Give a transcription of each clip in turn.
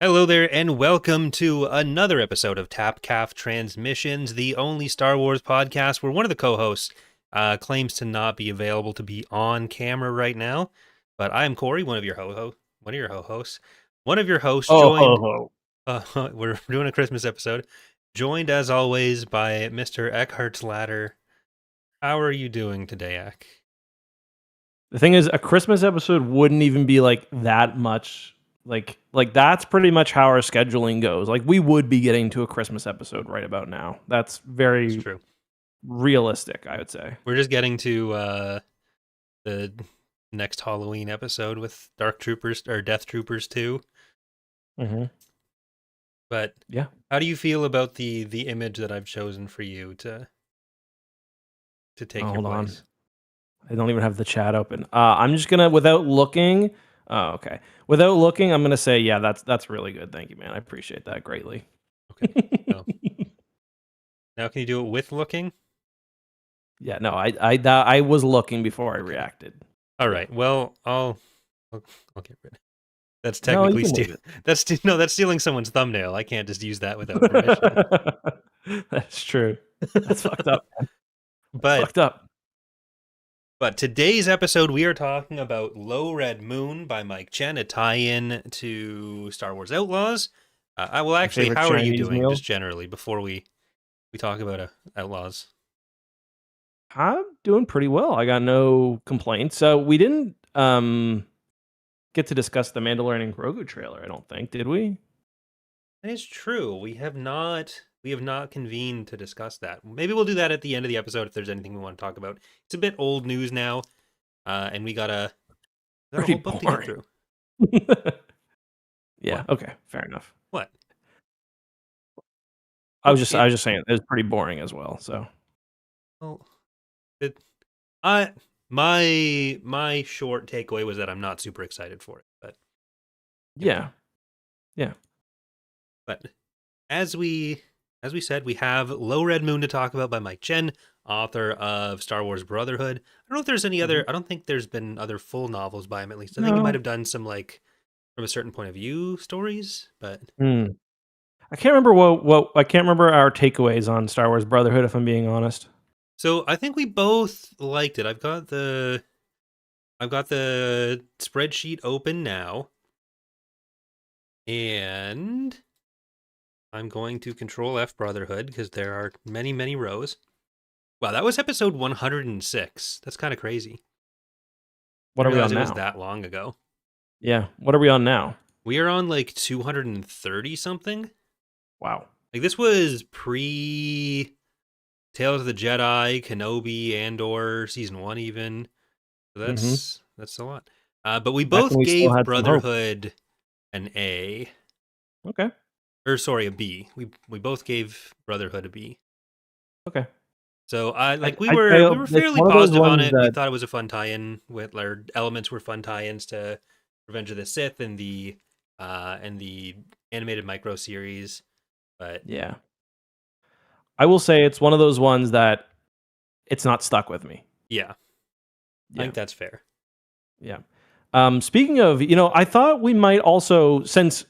Hello there, and welcome to another episode of TapCaf Transmissions, the only Star Wars podcast where one of the co-hosts claims to not be available to be on camera right now. But I am Corey, one of your hosts. One of your hosts Oh, joined. ho, We're doing a Christmas episode, joined as always by Mr. Eckhartsladder. How are you doing today, Eck? The thing is, a Christmas episode wouldn't even be like that much. Like that's pretty much how our scheduling goes. Like we would be getting to a Christmas episode right about now. That's It's very true. realistic, I would say. We're just getting to the next Halloween episode with Dark Troopers or Death Troopers 2. Mm-hmm. But yeah, how do you feel about the image that I've chosen for you to take your hold on. place? I don't even have the chat open. I'm just gonna, without looking. Oh, okay. Without looking, I'm gonna say, yeah, that's really good. Thank you, man. I appreciate that greatly. Okay. So, now can you do it with looking? Yeah, no, I was looking before I reacted. All right. Well, I'll get rid. That's No, you technically can leave it. that's stealing someone's thumbnail. I can't just use that without permission. That's true. That's fucked up, man. That's But fucked up. But today's episode, we are talking about Low Red Moon by Mike Chen, a tie-in to Star Wars Outlaws. Well, actually, favorite how are you Chinese doing, meal? just generally, before we talk about Outlaws? I'm doing pretty well. I got no complaints. So we didn't get to discuss the Mandalorian and Grogu trailer, I don't think, did we? That is true. We have not convened to discuss that. Maybe we'll do that at the end of the episode if there's anything we want to talk about. It's a bit old news now, and we got a Pretty whole book to get through. Yeah. What? Okay. Fair enough. What? I was just saying it was pretty boring as well. So. Well, my short takeaway was that I'm not super excited for it, but Yeah. But as we said, we have Low Red Moon to talk about by Mike Chen, author of Star Wars Brotherhood. I don't know if there's any other. I don't think there's been other full novels by him, at least. I think he might have done some like from a certain point of view stories, but I can't remember what I can't remember our takeaways on Star Wars Brotherhood, if I'm being honest. So I think we both liked it. I've got the spreadsheet open now, and I'm going to Control F Brotherhood because there are many, many rows. Wow, that was episode 106. That's kind of crazy. What are we on it now? was that long ago. Yeah. What are we on now? We are on like 230 something. Wow. Like this was pre Tales of the Jedi, Kenobi, Andor, season 1 even. So that's a lot. But we both gave Brotherhood an A. Okay. Or sorry, a B. We both gave Brotherhood a B. Okay. So we were fairly positive on it. We thought it was a fun tie-in with our elements were fun tie-ins to Revenge of the Sith and the animated micro series. But yeah, I will say it's one of those ones that it's not stuck with me. Yeah. I think that's fair. Yeah. Speaking of, I thought we might also, since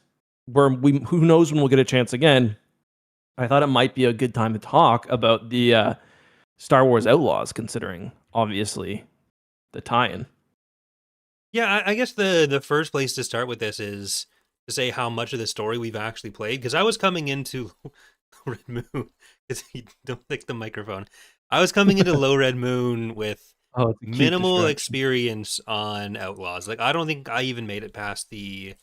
who knows when we'll get a chance again, I thought it might be a good time to talk about the Star Wars Outlaws, considering obviously the tie-in. Yeah, I guess the first place to start with this is to say how much of the story we've actually played, because I was coming into Red Moon, because you don't take the microphone. I was coming into Low Red Moon with minimal experience on Outlaws. Like I don't think I even made it past the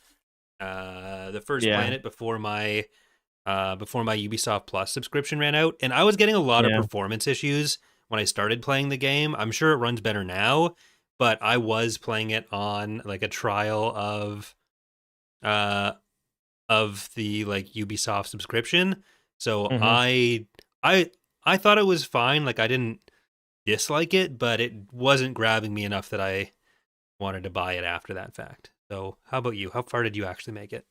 first planet before my Ubisoft Plus subscription ran out, and I was getting a lot of performance issues when I started playing the game. I'm sure it runs better now, but I was playing it on like a trial of the like Ubisoft subscription. So I thought it was fine. Like I didn't dislike it, but it wasn't grabbing me enough that I wanted to buy it after that fact. So how about you? How far did you actually make it?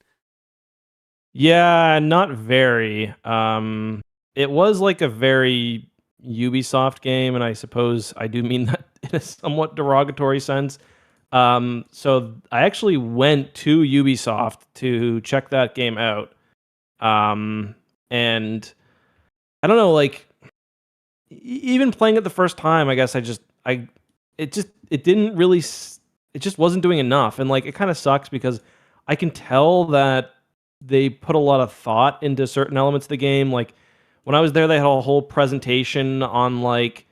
Yeah, not very. It was like a very Ubisoft game, and I suppose I do mean that in a somewhat derogatory sense. So I actually went to Ubisoft to check that game out. And I don't know, like even playing it the first time, I guess it didn't really it just wasn't doing enough, and like it kind of sucks because I can tell that they put a lot of thought into certain elements of the game. Like when I was there, they had a whole presentation on like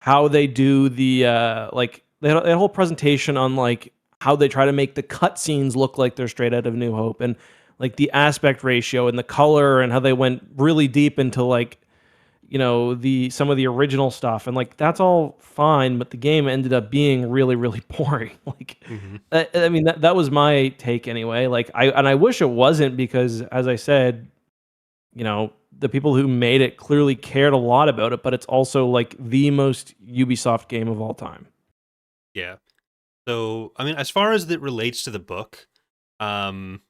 how they do the like they had a whole presentation on like how they try to make the cutscenes look like they're straight out of New Hope, and like the aspect ratio and the color, and how they went really deep into like the some of the original stuff, and like that's all fine, but the game ended up being really really boring. Like Hmm. I mean that was my take anyway. Like I wish it wasn't, because as I said, the people who made it clearly cared a lot about it, but it's also like the most Ubisoft game of all time. Yeah. So, I mean, as far as it relates to the book, um,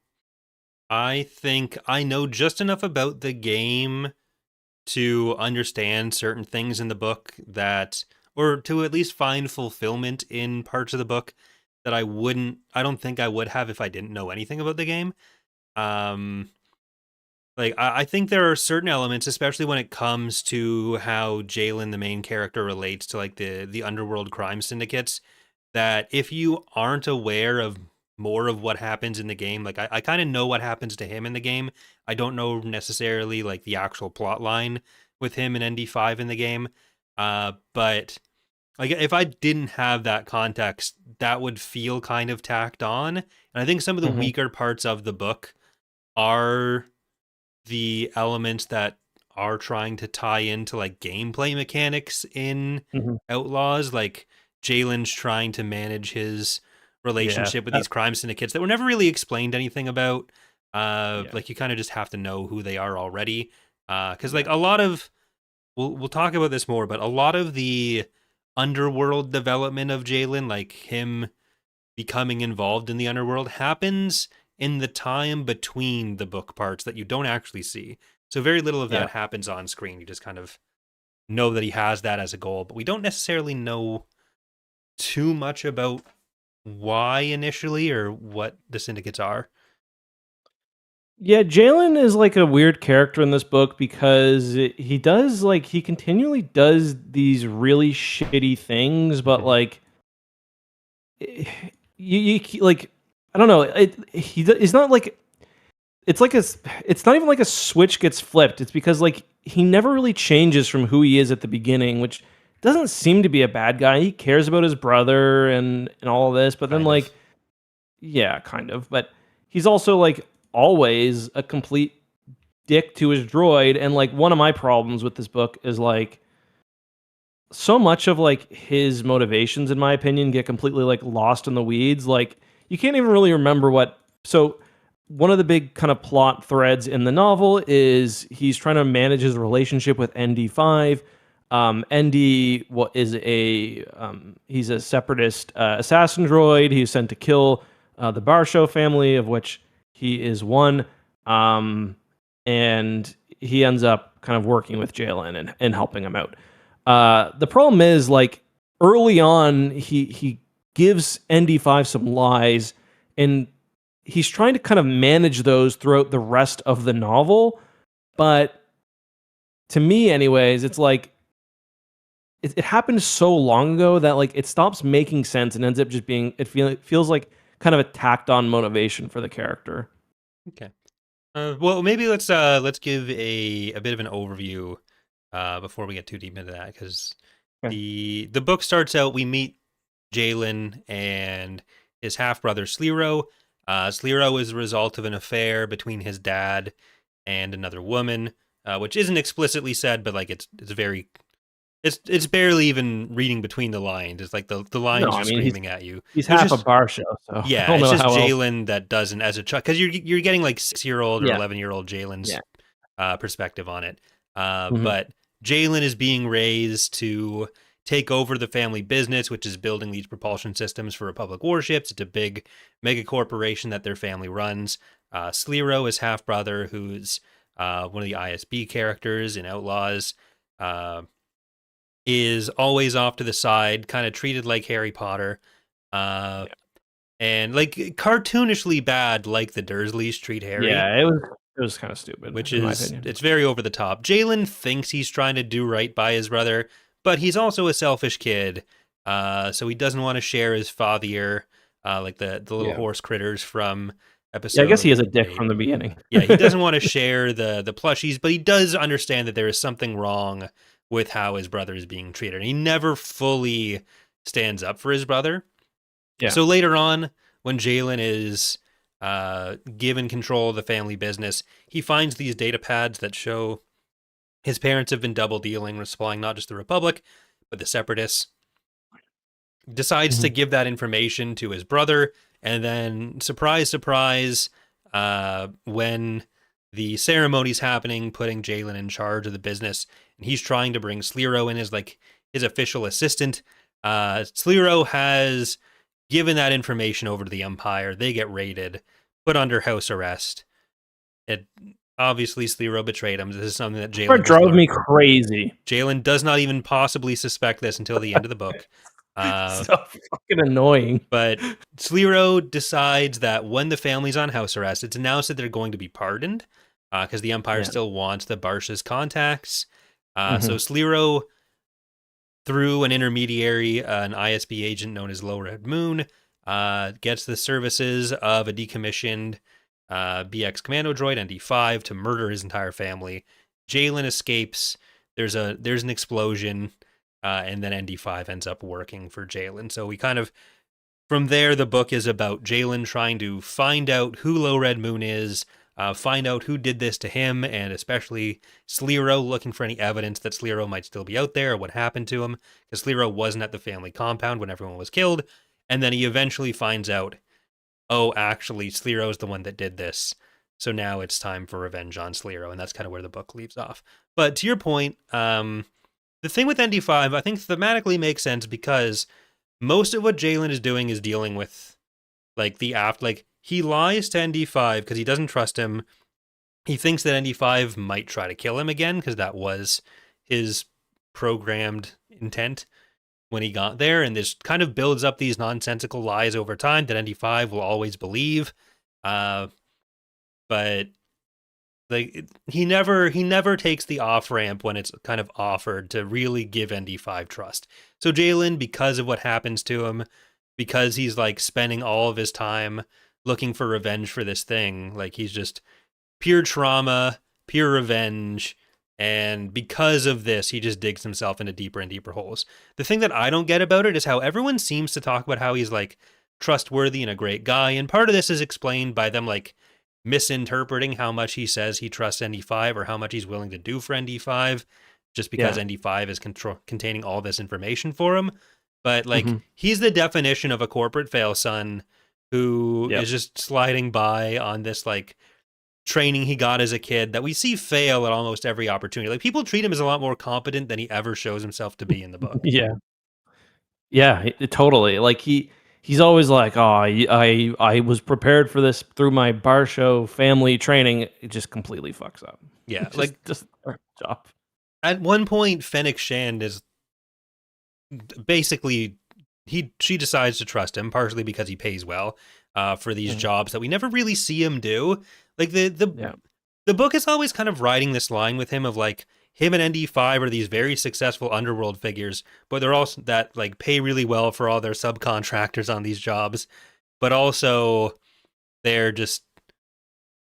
I think I know just enough about the game to understand certain things in the book or to at least find fulfillment in parts of the book that I don't think I would have if I didn't know anything about the game. Um, like, I think there are certain elements, especially when it comes to how Jalen, the main character, relates to like the underworld crime syndicates, that if you aren't aware of more of what happens in the game, like I kind of know what happens to him in the game. I don't know necessarily like the actual plot line with him and ND5 in the game. But like if I didn't have that context, that would feel kind of tacked on. And I think some of the Hmm. weaker parts of the book are the elements that are trying to tie into like gameplay mechanics in Hmm. Outlaws, like Jalen's trying to manage his Yeah, relationship with these crime syndicates that were never really explained anything about. yeah, Like you kind of just have to know who they are already. Because like yeah, a lot of we'll talk about this more, but a lot of the underworld development of Jalen, like him becoming involved in the underworld, happens in the time between the book parts that you don't actually see. So very little of yeah. that happens on screen. You just kind of know that he has that as a goal, but we don't necessarily know too much about why initially or what the syndicates are. Yeah, Jalen is like a weird character in this book because he continually does these really shitty things, but Mhm. like like I don't know, it's not like it's like it's not even like a switch gets flipped. It's because like he never really changes from who he is at the beginning, which doesn't seem to be a bad guy. He cares about his brother and all of this, but then Kind like of. yeah, kind of, but he's also like always a complete dick to his droid. And like one of my problems with this book is like so much of like his motivations, in my opinion, get completely like lost in the weeds. Like you can't even really remember what. So one of the big kind of plot threads in the novel is he's trying to manage his relationship with ND5. ND what is a he's a separatist assassin droid. He's sent to kill the Barshow family, of which he is one. Um, and he ends up kind of working with Jalen and helping him out. The problem is like early on, he gives ND5 some lies, and he's trying to kind of manage those throughout the rest of the novel. But to me, anyways, it's like it happened so long ago that like it stops making sense and ends up just being it feels like kind of a tacked on motivation for the character. Okay. Well, maybe let's give a bit of an overview before we get too deep into that, because Okay. the book starts out, we meet Jalen and his half brother Slero. Slero is the result of an affair between his dad and another woman, which isn't explicitly said, but like it's very it's barely even reading between the lines. It's like the No, lines I are mean screaming at you. he's It's half a just bar show, so I yeah, don't it's know just how else. Jalen that doesn't as a child, because you're getting like 6 year old or Yeah, 11-year old Jalen's yeah. perspective on it. Hmm. But Jalen is being raised to take over the family business, which is building these propulsion systems for Republic warships. It's a big mega corporation that their family runs. Slero, his half brother, who's one of the ISB characters in Outlaws, uh, is always off to the side, kind of treated like Harry Potter. Uh, and like cartoonishly bad, like the Dursleys treat Harry, Yeah, it was kind of stupid which in my is opinion. it's very over the top. Jalen thinks he's trying to do right by his brother, but he's also a selfish kid. So he doesn't want to share his fathier, like the little Yeah. horse critters from Yeah, I guess he episode is a dick 8. from the beginning. Yeah, he doesn't want to share the plushies, but he does understand that there is something wrong with how his brother is being treated. And he never fully stands up for his brother. Yeah. So later on, when Jalen is given control of the family business, he finds these data pads that show his parents have been double dealing, supplying not just the Republic, but the Separatists. Decides to Mhm. give that information to his brother, and then, surprise, surprise, when the ceremony's happening, putting Jalen in charge of the business, and he's trying to bring Slero in as like his official assistant. Slero has given that information over to the Empire. They get raided, put under house arrest. It obviously Slero betrayed him. This is something that Part Jalen has drove learned. me crazy. Jalen does not even possibly suspect this until the end of the book. So fucking annoying. But Slero decides that when the family's on house arrest, it's announced that they're going to be pardoned because the Empire Yeah. still wants the Barsha's contacts. So Mhm. Slero, through an intermediary, an ISB agent known as Low Red Moon, gets the services of a decommissioned BX commando droid ND5 to murder his entire family. Jalen escapes. There's an explosion, and then ND5 ends up working for Jalen. So we kind of from there, the book is about Jalen trying to find out who Low Red Moon is, find out who did this to him, and especially Slero, looking for any evidence that Slero might still be out there or what happened to him, because Slero wasn't at the family compound when everyone was killed. And then he eventually finds out, oh, actually, Slero is the one that did this. So now it's time for revenge on Slero, and that's kind of where the book leaves off. But to your point, the thing with ND5, I think thematically makes sense because most of what Jalen is doing is dealing with like like he lies to ND5 because he doesn't trust him. He thinks that ND5 might try to kill him again because that was his programmed intent when he got there, and this kind of builds up these nonsensical lies over time that ND5 will always believe. But like he never takes the off ramp when it's kind of offered to really give ND5 trust. So Jalen, because of what happens to him, because he's like spending all of his time looking for revenge for this thing, like he's just pure trauma, pure revenge, and because of this, he just digs himself into deeper and deeper holes. The thing that I don't get about it is how everyone seems to talk about how he's like trustworthy and a great guy, and part of this is explained by them like misinterpreting how much he says he trusts ND5 or how much he's willing to do for ND5 just because Yeah. ND5 is containing all this information for him. But like Mhm. he's the definition of a corporate failson who Yep. is just sliding by on this like training he got as a kid that we see fail at almost every opportunity. Like people treat him as a lot more competent than he ever shows himself to be in the book. Yeah. Yeah, totally. Like he's always like, "Oh, I was prepared for this through my bar show family training." It just completely fucks up. Yeah, like Just job. at one point Fennec Shand is basically she decides to trust him partially because he pays well for these Mhm. jobs that we never really see him do. Like the Yeah. the book is always kind of riding this line with him of like him and ND5 are these very successful underworld figures, but they're also that like pay really well for all their subcontractors on these jobs, but also they're just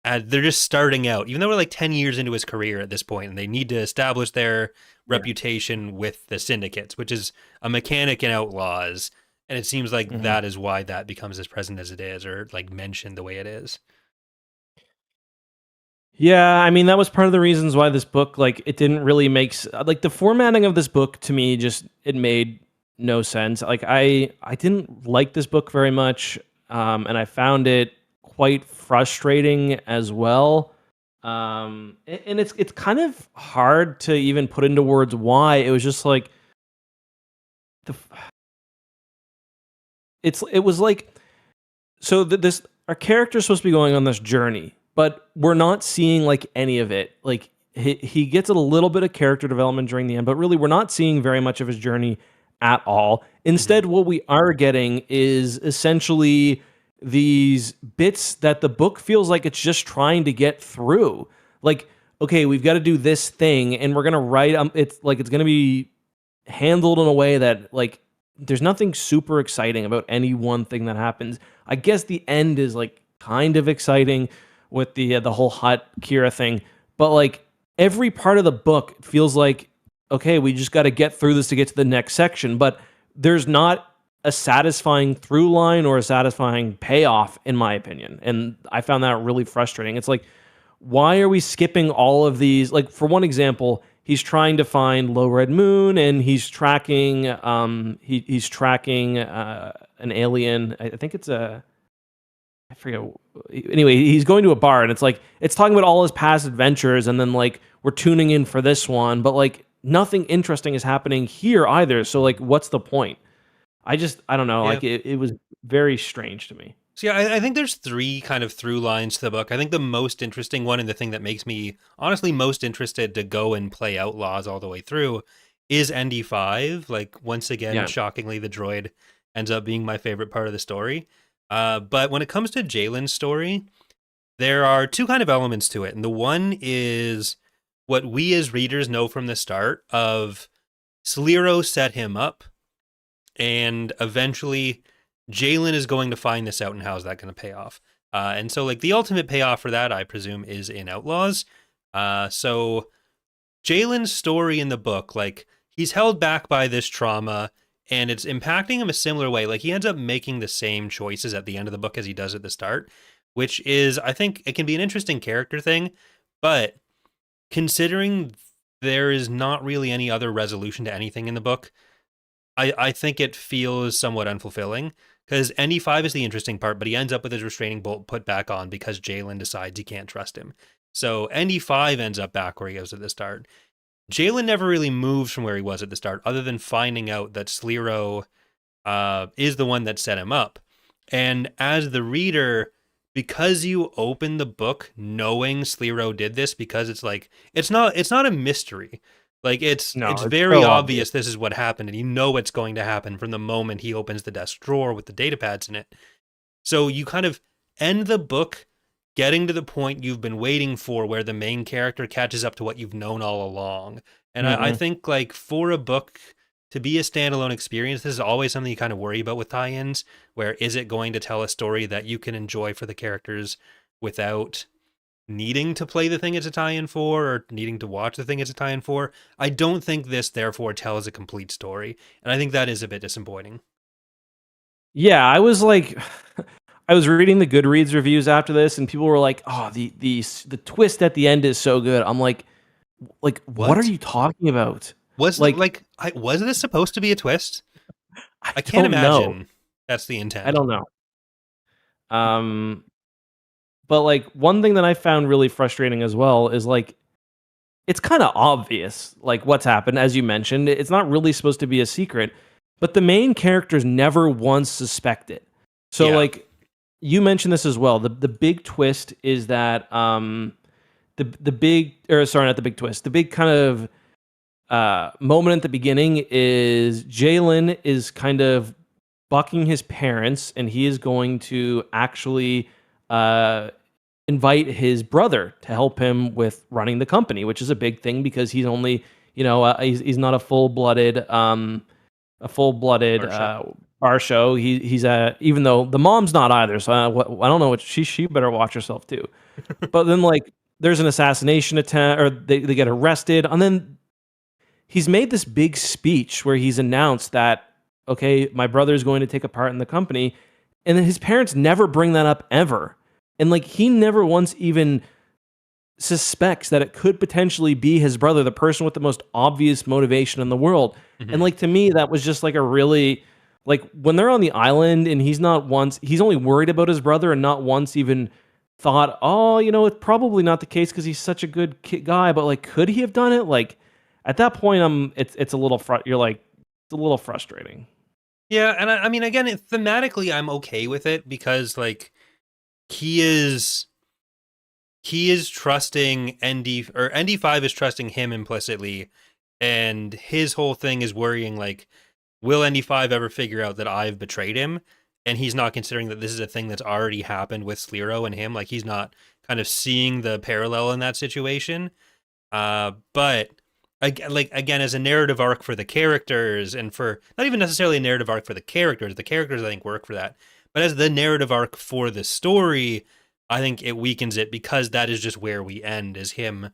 they're just starting out, even though we're like 10 years into his career at this point, and they need to establish their Yeah. reputation with the syndicates, which is a mechanic in Outlaws. And it seems like Mhm. that is why that becomes as present as it is, or like mentioned the way it is. Yeah, I mean that was part of the reasons why this book like it didn't really make like the formatting of this book to me just it made no sense. Like I didn't like this book very much and I found it quite frustrating as well. And it's kind of hard to even put into words why. It was just like the it was like so this our character's supposed to be going on this journey, but we're not seeing like any of it. Like he gets a little bit of character development during the end, but really we're not seeing very much of his journey at all. Mhm. Instead, what we are getting is essentially these bits that the book feels like it's just trying to get through. Like, okay, we've got to do this thing, and we're gonna write. It's like it's gonna be handled in a way that like there's nothing super exciting about any one thing that happens. I guess the end is like kind of exciting with the whole hot Kira thing, but like every part of the book feels like okay, we just got to get through this to get to the next section, but there's not a satisfying through line or a satisfying payoff in my opinion. And I found that really frustrating. It's like why are we skipping all of these? Like for one example, he's trying to find Low Red Moon, and he's tracking he's tracking an alien. I think it's a I forget. Anyway, he's going to a bar, and it's like it's talking about all his past adventures, and then like we're tuning in for this one, but like nothing interesting is happening here either. So like, what's the point? I don't know. Yeah. Like it was very strange to me. So yeah, I think there's three kind of through lines to the book. I think the most interesting one, and the thing that makes me honestly most interested to go and play Outlaws all the way through, is ND5. Like once again, Yeah. shockingly, the droid ends up being my favorite part of the story. But when it comes to Jalen's story, there are two kind of elements to it, and the one is what we as readers know from the start of Slero set him up, and eventually Jalen is going to find this out, and how's that going to pay off? And so, like, the ultimate payoff for that, I presume, is in Outlaws. So Jalen's story in the book, like, he's held back by this trauma, and it's impacting him a similar way. Like, he ends up making the same choices at the end of the book as he does at the start, which is, I think, it can be an interesting character thing, but considering there is not really any other resolution to anything in the book, I think it feels somewhat unfulfilling because ND5 is the interesting part, but he ends up with his restraining bolt put back on because Jalen decides he can't trust him. So ND5 ends up back where he was at the start. Jalen never really moves from where he was at the start, other than finding out that Slero is the one that set him up. And as the reader, because you open the book knowing Slero did this, because it's like it's not a mystery. Like it's No, it's very so obvious. obvious this is what happened, and you know it's going to happen from the moment he opens the desk drawer with the data pads in it. So you kind of end the book getting to the point you've been waiting for where the main character catches up to what you've known all along. And I Mm-mm. think like for a book to be a standalone experience, this is always something you kind of worry about with tie-ins, where is it going to tell a story that you can enjoy for the characters without needing to play the thing it's a tie-in for or needing to watch the thing it's a tie-in for. I don't think this therefore tells a complete story, and I think that is a bit disappointing. Yeah, I was like, I was reading the Goodreads reviews after this, and people were like, "Oh, the twist at the end is so good." I'm like, what are What you talking about? was Like, was this supposed to be a twist? I I can't don't know. imagine that's the I intent. don't know. Um, but like one thing that I found really frustrating as well is like it's kind of obvious like what's happened as you mentioned. It's not really supposed to be a secret, but the main characters never once suspect it. So Yeah. like you mentioned this as well. The big twist is that the big or sorry, not the big twist. The big kind of moment at the beginning is Jalen is kind of bucking his parents, and he is going to actually uh, invite his brother to help him with running the company, which is a big thing because he's only he's not a full blooded Marsha. bar show. He's a even though the mom's not either, so I don't know what she better watch herself too. But then like there's an assassination attempt, or they get arrested, and then he's made this big speech where he's announced that okay, my brother is going to take a part in the company, and then his parents never bring that up ever, and like he never once even suspects that it could potentially be his brother, the person with the most obvious motivation in the world. And Hmm. like to me, that was just like a really like when they're on the island and he's only worried about his brother and not once even thought, oh, it's probably not the case because he's such a good guy. But like, could he have done it? Like at that point, it's a little you're like it's a little frustrating. Yeah, and I mean, again, thematically, I'm okay with it because like he is he is trusting ND, or ND5 is trusting him implicitly, and his whole thing is worrying like will ND5 ever figure out that I've betrayed him? And he's not considering that this is a thing that's already happened with Slero and him. Like, he's not kind of seeing the parallel in that situation. But again, as a narrative arc for the characters, and for not even necessarily a narrative arc for the characters I think work for that, but as the narrative arc for the story, I think it weakens it, because that is just where we end, is him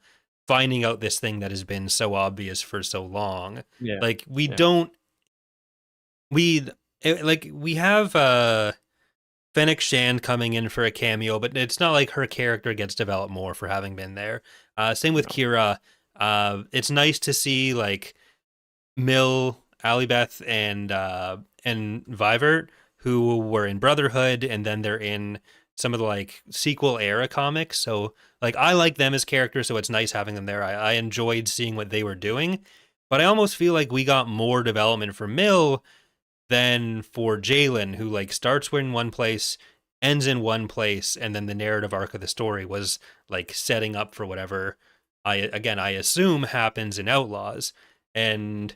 finding out this thing that has been so obvious for so long. Yeah. Like, we Yeah. don't we have Fennec Shand coming in for a cameo, but it's not like her character gets developed more for having been there. Same with No. Kira. It's nice to see like Mill, Alibeth, and Vivert, who were in Brotherhood, and then they're in some of the like sequel era comics. So like, I like them as characters, so it's nice having them there. I enjoyed seeing what they were doing, but I almost feel like we got more development for Mill than for Jalen, who like starts in one place, ends in one place, and then the narrative arc of the story was like setting up for whatever I assume happens in Outlaws. And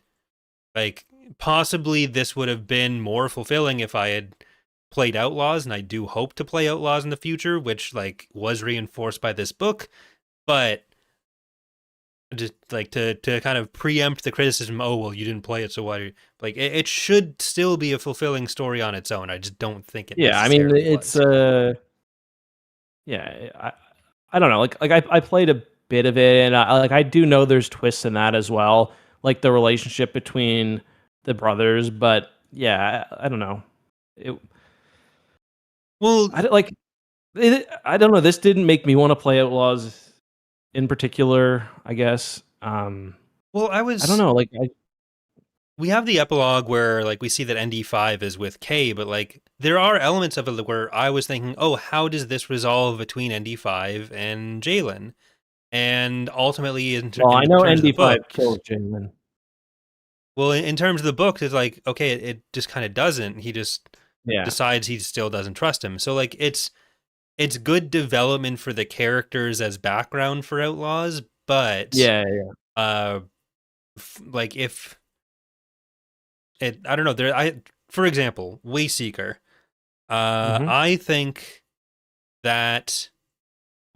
like, possibly this would have been more fulfilling if I had played Outlaws, and I do hope to play Outlaws in the future, which like was reinforced by this book. But just like to kind of preempt the criticism, oh well, you didn't play it, so why? Like, it should still be a fulfilling story on its own. I just don't think it Yeah, I mean, necessarily it's was. yeah, I don't know. Like I played a bit of it, and I do know there's twists in that as well, like the relationship between the brothers. But yeah, I don't know. It, Well, like I don't know. This didn't make me want to play Outlaws in particular, I guess. well, I don't know. Like we have the epilogue where like we see that ND5 is with K, but like there are elements of it where I was thinking, oh, how does this resolve between ND5 and Jalen? And ultimately, well, I in know terms of the ND5 books, kills Jalen. well, in terms of the books, it's like, okay, it just kind of doesn't. He just Yeah. decides he still doesn't trust him. So like, it's good development for the characters as background for Outlaws, but Yeah. Yeah. uh, like, if it, I don't know, for example, Wayseeker. Mm-hmm. I think that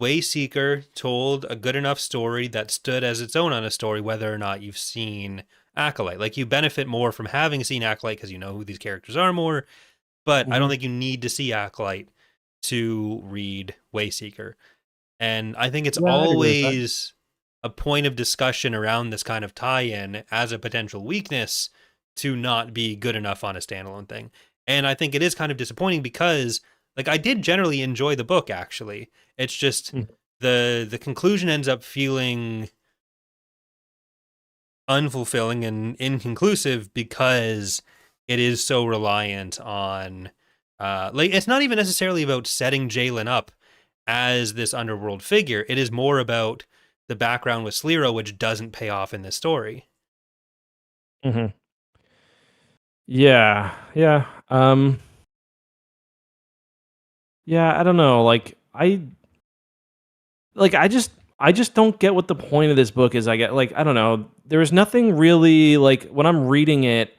Wayseeker told a good enough story that stood as its own on a story, whether or not you've seen Acolyte. Like, you benefit more from having seen Acolyte because you know who these characters are more, but I don't Mm-hmm. think you need to see Acolyte to read Wayseeker. And I think it's Yeah, I'd agree with that. always a point of discussion around this kind of tie-in as a potential weakness to not be good enough on a standalone thing. And I think it is kind of disappointing because like, I did generally enjoy the book, actually. It's just Mm. the conclusion ends up feeling unfulfilling and inconclusive because it is so reliant on like, it's not even necessarily about setting Jalen up as this underworld figure. It is more about the background with Slero, which doesn't pay off in this story. Mm-hmm. Yeah. Yeah. Yeah. I don't know. I just don't get what the point of this book is. I don't know. There was nothing really like when I'm reading it.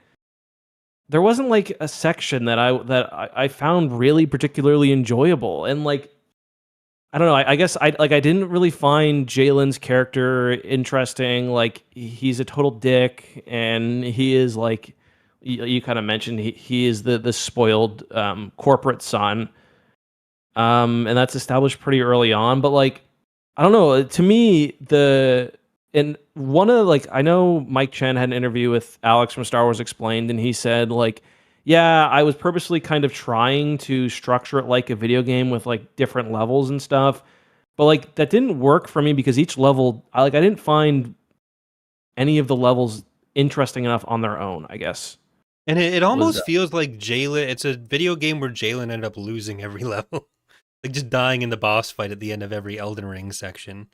There wasn't like a section that I found really particularly enjoyable, and like I don't know. I guess I didn't really find Jalen's character interesting. Like he's a total dick, and he is like you kind of mentioned he is the spoiled corporate son, and that's established pretty early on. But like I don't know. To me, and one of like I know Mike Chen had an interview with Alex from Star Wars Explained, and he said like, yeah, I was purposely kind of trying to structure it like a video game with like different levels and stuff, but like that didn't work for me because each level, I didn't find any of the levels interesting enough on their own. I guess And it was almost feels like Jalen, it's a video game where Jalen ended up losing every level. Like, just dying in the boss fight at the end of every Elden Ring section.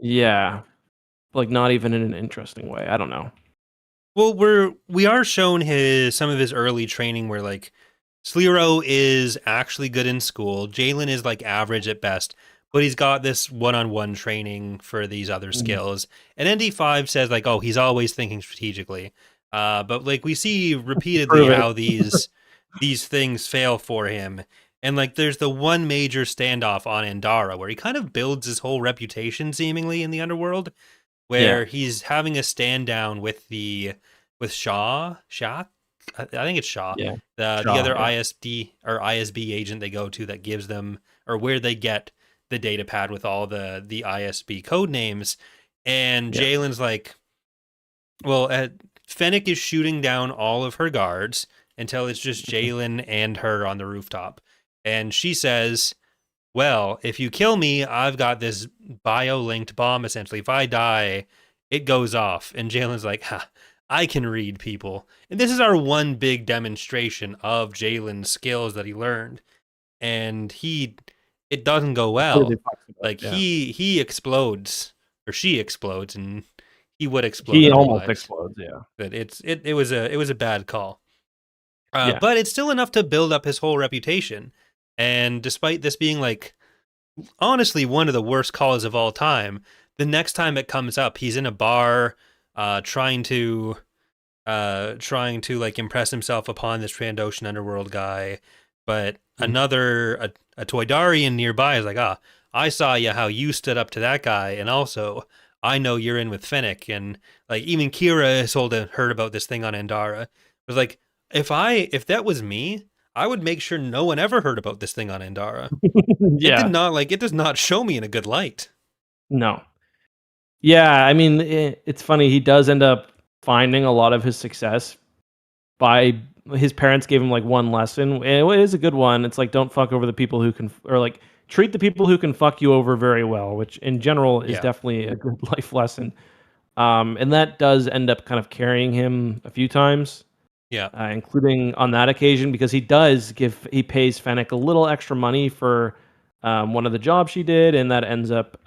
yeah, like not even in an interesting way. I don't know. Well, we are shown some of his early training where like Slero is actually good in school. Jalen is like average at best, but he's got this one-on-one training for these other Mhm. skills. And ND5 says like, oh, he's always thinking strategically. But like we see repeatedly Prove it. how these things fail for him. And like there's the one major standoff on Andara where he kind of builds his whole reputation seemingly in the underworld, Yeah. where he's having a stand down with Shaw. I think it's Shaw, Yeah. the Shaw, other yeah. ISD or ISB agent they go to that gives them, or where they get the data pad with all the ISB code names. And Yeah. Jalen's like, well, Fennec is shooting down all of her guards until it's just Mhm. Jalen and her on the rooftop. And she says, well, if you kill me, I've got this bio-linked bomb, essentially. If I die, it goes off. And Jalen's like, ha, I can read people. And this is our one big demonstration of Jalen's skills that he learned. And it doesn't go Completely well. fucks it up. Like Yeah. he explodes, or she explodes, and he would explode He almost otherwise. explodes, yeah. But it was a bad call. Yeah. But it's still enough to build up his whole reputation. And despite this being like honestly one of the worst calls of all time, the next time it comes up, he's in a bar, trying to like impress himself upon this Trandoshan underworld guy. But Mhm. a Toydarian nearby is like, I saw you how you stood up to that guy, and also I know you're in with Fennec, and like even Kira has heard about this thing on Andara. It was like, if that was me, I would make sure no one ever heard about this thing on Andara. Yeah. It does not show me in a good light. No. Yeah, I mean, it's funny. He does end up finding a lot of his success by his parents gave him like one lesson. And it is a good one. It's like don't fuck over the people who can, or like treat the people who can fuck you over very well, which in general is Yeah, definitely a good life lesson. And that does end up kind of carrying him a few times, yeah, including on that occasion because he pays Fennec a little extra money for one of the jobs she did, and that ends up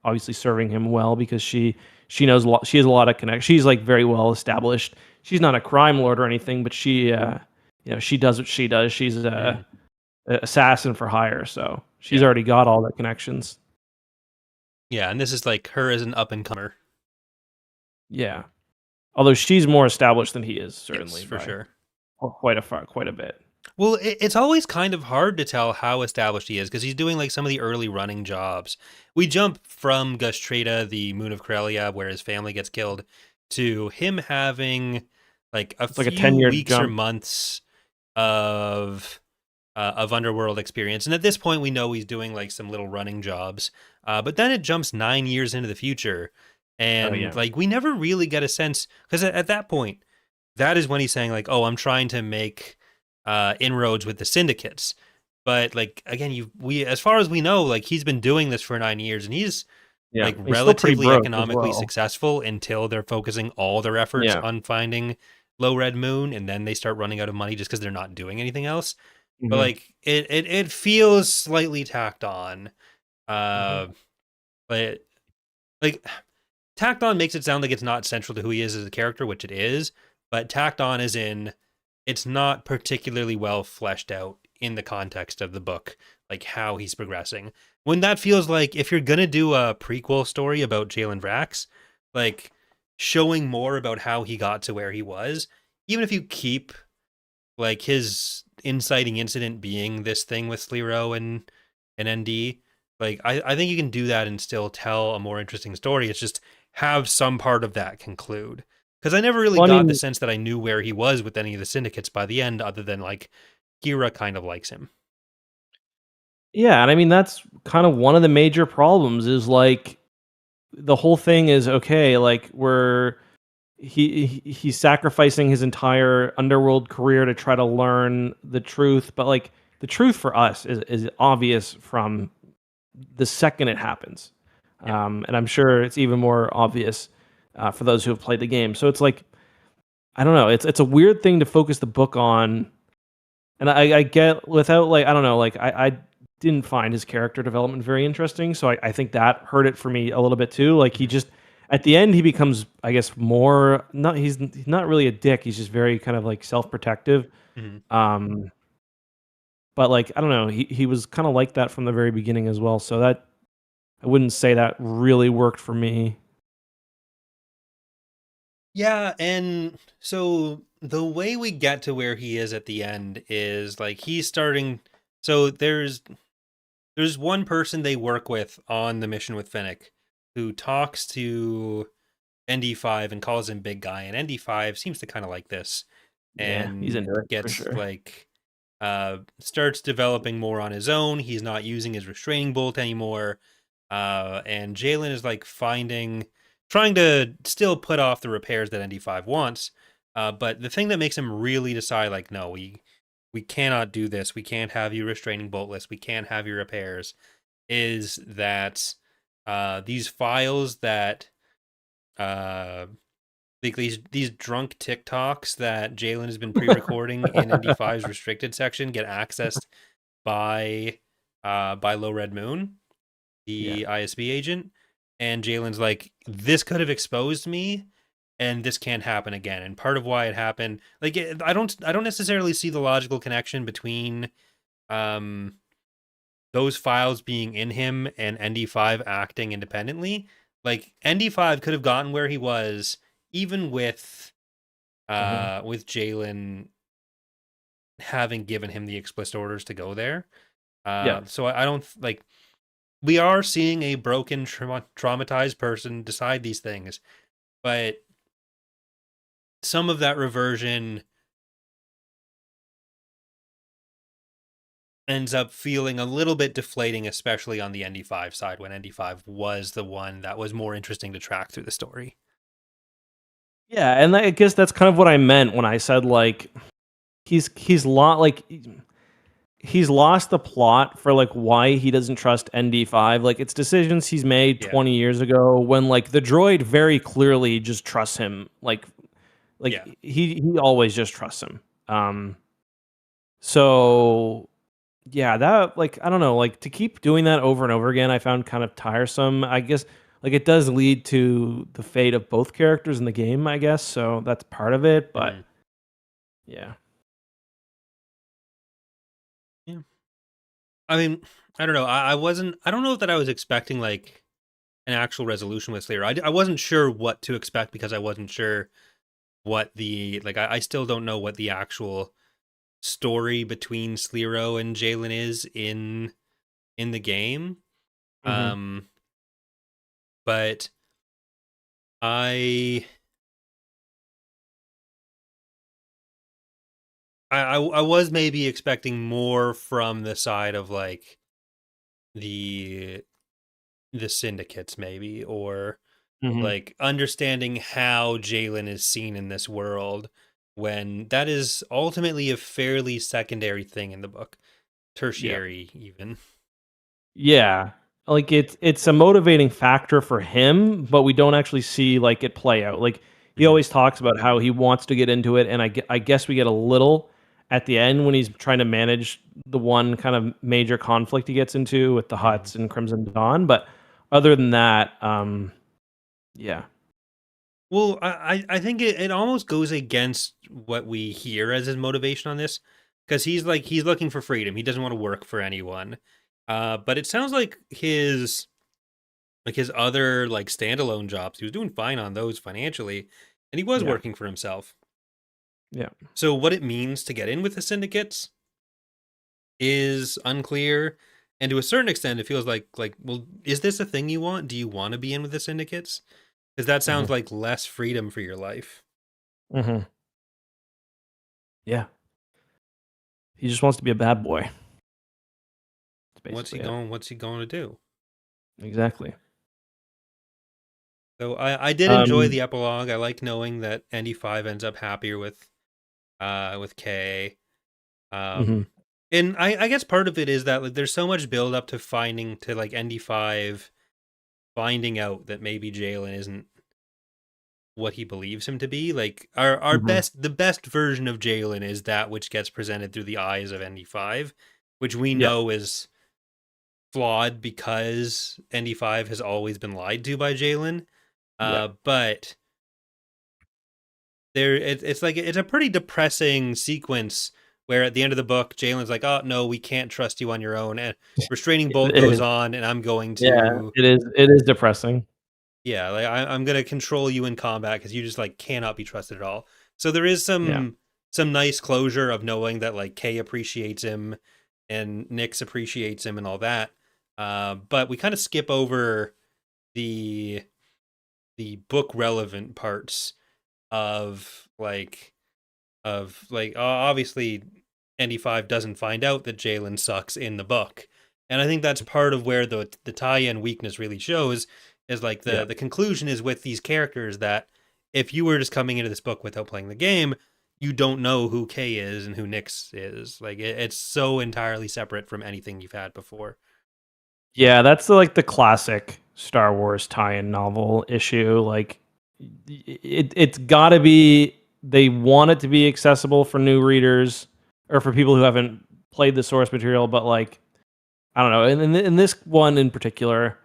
obviously serving him well because she knows a lot. She has a lot of connect. She's like very well established. She's not a crime lord or anything, but she does what she does. She's mm, a assassin for hire, so she's yeah, already got all the connections. yeah. And this is like her as an up and comer. Yeah, although she's more established than he is, Yes, certainly for by sure. quite a bit. Well, it's always kind of hard to tell how established he is because he's doing like some of the early running jobs. We jump from Gustreda, the Moon of Corellia, where his family gets killed, to him having like a It's like a few 10-year weeks or jump. months of underworld experience. And at this point, we know he's doing like some little running jobs. But then it jumps 9 years into the future, Oh and yeah, like we never really get a sense because at that point, that is when he's saying like, "Oh, I'm trying to make inroads with the syndicates." But like again, we as far as we know, like he's been doing this for 9 years, and he's yeah. like He's still pretty relatively broke as economically well. successful until they're focusing all their efforts Yeah. on finding Low Red Moon, and then they start running out of money just because they're not doing anything else. But Hmm. like it feels slightly tacked on. Hmm. Uh, but like tacked on makes it sound like it's not central to who he is as a character, which it is. But tacked on is in it's not particularly well fleshed out in the context of the book, like how he's progressing. When that feels like if you're gonna do a prequel story about Jalen Vrax, like showing more about how he got to where he was, even if you keep like his inciting incident being this thing with Slero and ND, like I think you can do that and still tell a more interesting story. It's just have some part of that conclude. Because I never really Well, I got the mean, sense that I knew where he was with any of the syndicates by the end, other than like Kira kind of likes him. yeah, and I mean that's kind of one of the major problems is like the whole thing is okay, like he's sacrificing his entire underworld career to try to learn the truth, but like the truth for us is obvious from the second it happens. Yeah. And I'm sure it's even more obvious for those who have played the game. So it's like I don't know, it's a weird thing to focus the book on. And I get without like I don't know, like I didn't find his character development very interesting. So I think that hurt it for me a little bit too. Like he Mhm. just at the end he becomes, I guess, more not he's not really a dick. He's just very kind of like self protective. Mhm. Um, but like I don't know, he was kind of like that from the very beginning as well. So that I wouldn't say that really worked for me. Yeah, and so the way we get to where he is at the end is like he's starting. So there's one person they work with on the mission with Finnick who talks to ND5 and calls him big guy, and ND5 seems to kind of like this Yeah, he's and into it for gets sure. like starts developing more on his own. He's not using his restraining bolt anymore. And Jalen is like trying to still put off the repairs that ND5 wants. But the thing that makes him really decide, like, no, we cannot do this. We can't have you restraining boltless. We can't have your repairs. Is that these files that uh, like these drunk TikToks that Jalen has been pre-recording in ND5's restricted section get accessed by Low Red Moon, Yeah. the ISB agent, and Jalen's like, this could have exposed me, and this can't happen again. And part of why it happened, like, I don't necessarily see the logical connection between um those files being in him and ND5 acting independently. Like ND5 could have gotten where he was even Mhm. with Jalen having given him the explicit orders to go there. Yeah. So I don't like we are seeing a broken, traumatized person decide these things, but some of that reversion ends up feeling a little bit deflating, especially on the ND5 side when ND5 was the one that was more interesting to track through the story. Yeah, and I guess that's kind of what I meant when I said like he's lost the plot for like why he doesn't trust ND5. Like it's decisions he's made Yeah. 20 years ago when like the droid very clearly just trusts him. Yeah. He always just trusts him. So yeah, that like I don't know, like to keep doing that over and over again, I found kind of tiresome. I guess like it does lead to the fate of both characters in the game, I guess. So that's part of it, but Mhm. yeah. Yeah. I mean, I don't know. I don't know that I was expecting like an actual resolution with Slayer. I wasn't sure what to expect because I wasn't sure what I still don't know what the actual story between Slero and Jalen is in the game. Mhm. Um, but I I was maybe expecting more from the side of like the the syndicates maybe, or Mhm. like understanding how Jalen is seen in this world when that is ultimately a fairly secondary thing in the book, Yeah. tertiary even. Yeah. Like it's a motivating factor for him, but we don't actually see like it play out. Like he Mhm. always talks about how he wants to get into it, and I guess we get a little at the end when he's trying to manage the one kind of major conflict he gets into with the Mhm. Hutts and Crimson Dawn. But other than that, yeah. Well, I think it almost goes against what we hear as his motivation on this, because he's looking for freedom. He doesn't want to work for anyone. But it sounds like his other like standalone jobs, he was doing fine on those financially, and he was Yeah. working for himself. Yeah. So what it means to get in with the syndicates is unclear, and to a certain extent, it feels like well, is this a thing you want? Do you want to be in with the syndicates? Because that sounds Mhm. like less freedom for your life. Mhm. Yeah. He just wants to be a bad boy. That's basically it. What's he going to do? Exactly. So I did enjoy Um the epilogue. I like knowing that ND5 ends up happier with K. mhm. Um and I guess part of it is that like there's so much build up to finding to like ND5 finding out that maybe Jalen isn't what he believes him to be. Like our Mhm. best the best version of Jalen is that which gets presented through the eyes of ND5, which we Yeah. know is flawed because ND5 has always been lied to by Jalen. Yeah. But it's like it's a pretty depressing sequence where at the end of the book Jalen's like, oh no, we can't trust you on your own, and restraining bolt It goes is. on, and I'm going Yeah, to it is depressing. Yeah, like I'm gonna control you in combat because you just like cannot be trusted at all. So there is Yeah. some nice closure of knowing that like Kay appreciates him and Nyx appreciates him and all that. But we kind of skip over the book relevant parts of obviously ND5 doesn't find out that Jalen sucks in the book. And I think that's part of where the tie-in weakness really shows is like Yeah. the conclusion is with these characters that if you were just coming into this book without playing the game, you don't know who Kay is and who Nyx is. Like it's so entirely separate from anything you've had before. Yeah, that's like the classic Star Wars tie-in novel issue. Like it's got to be, they want it to be accessible for new readers or for people who haven't played the source material, but like I don't know. And in this one in particular,